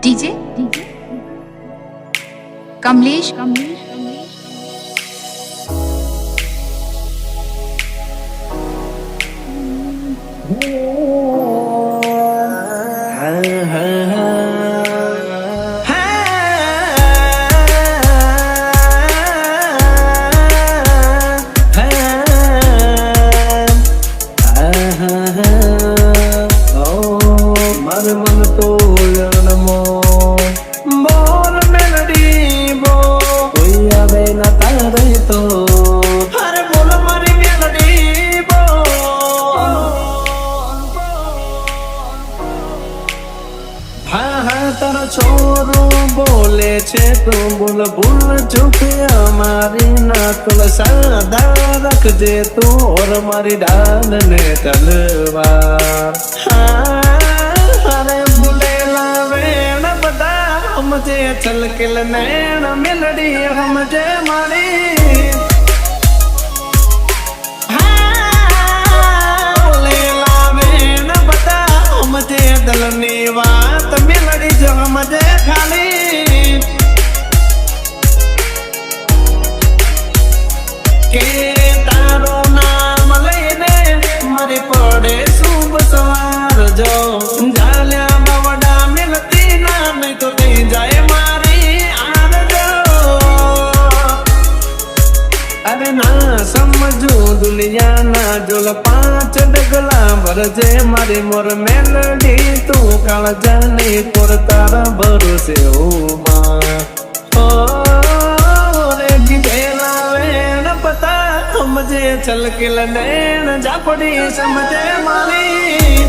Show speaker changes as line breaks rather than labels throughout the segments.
DJ Kamlesh
તારો છોરો બોલે છે તો બોલ ભૂલ ચૂક અમારી ના તુલ સાદા રખજે તું ઓર મારી ડાલ ને તલવાર અરે ભૂલેલા વેણ બધા સમજે છલકેલ નૈણ મેલડી સમજે મારી દલની વાત મેલડી જો મજે ખાલી કે તારો નામ લઈને મારી પડે શુભ સવાર જો ઝાલ્યા બાવડા મિલતી ના નહીં તો થઈ જાય મારી આરજો અરે ના સમજુ દુનિયાના જોલ પાંચ ડગલા ભરજે મારી મોર મેલડી તું કાળજાની પોર તારા ભરોસે ઓમાં ઓ રે ગીધેલા વેણ પતા સમજે છલકેલ નૈણ જાપડી સમજે મારી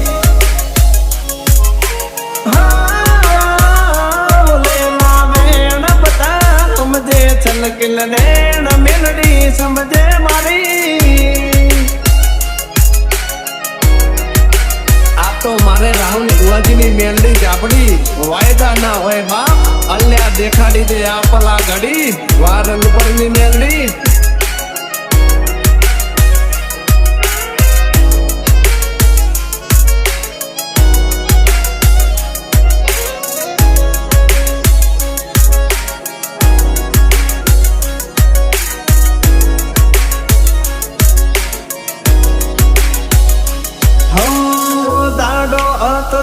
છલકેલ નૈણ મેલડી સમજે મારી આ તો મારે રાહુલ બુઆજીની મેલડી જાપડી વાયદા ના હોય બાપ અલ્યા દેખાડી દે આપલા ઘડી વારલ પરની મેલડી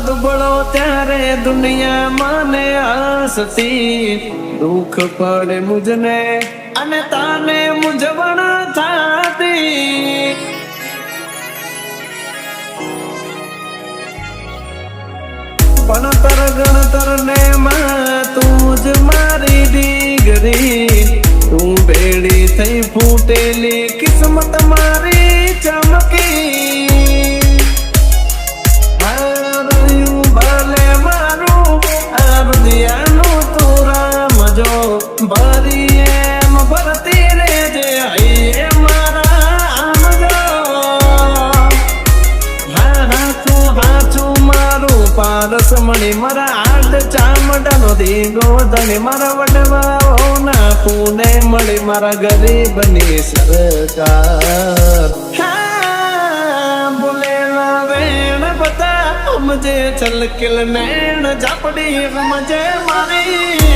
દુબળો ત્યારે દુનિયા માને હસતી દુઃખ પડે મુજને અને તાને મુજવણ થાતી ભણતર ગણતર ને માં તું જ મારી દીગરી તું ભેડી થઈ ફૂટેલી કિસ્મત મારી ચમકી ભરી એમ ભરતી રે જે આઈ મારા આમ જો હાચું મારું પારસ મણી મારા આડ ચામડાનો દીગો ધણી મારા વડવાઓ ના પુને મળી મારા ગરીબની સરકાર બોલેલા વેણ બધા સમજે છલકેલ નૈણ ઝાપડી સમજે મારી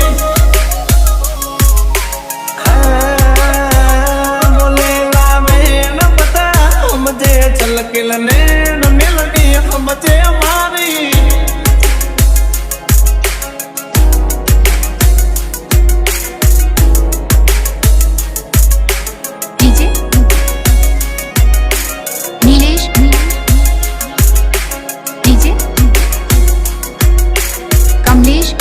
છલકેલ નૈણ મેલડી સમજે મારી
डीजे नीलेश डीजे कमलेश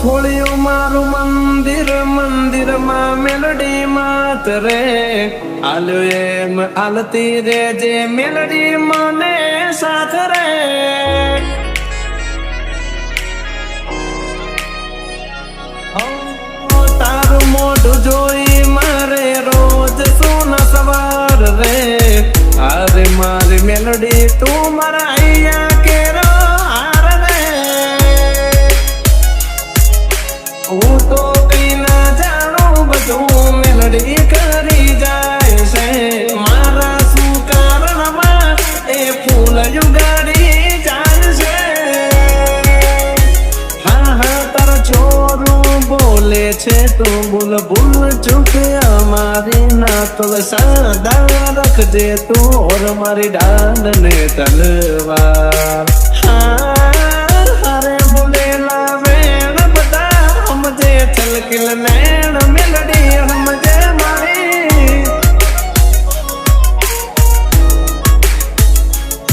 ખોળ્યું મારું મંદિર મંદિર માં મેલડી માત રે આલ્યો એમ આલતી રે જે મેલડી મને સાથ રે તારું મોઢું જોઈ મારે રોજ સોના સવાર રે અરે મારી મેલડી તું મારા અહીંયા કેરો છે તું ભૂલ ભૂલ ચૂક અમારી ના તો સાદા રખજે તું ઓર મારી ડાંડ ને તલવાર હારે બોલેલા વેણ બધા સમજે છલકિલ નૈણ મેલડી સમજે મારી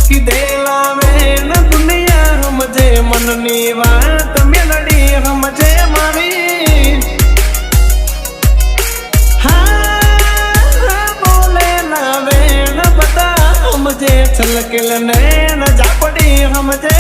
કીધેલા વેણ દુનિયા સમજે મનની વાત મેલડી સમજે મારી બોલેલા વેણ બધા સમજે છલકિલ નૈણ ઝાપડી સમજે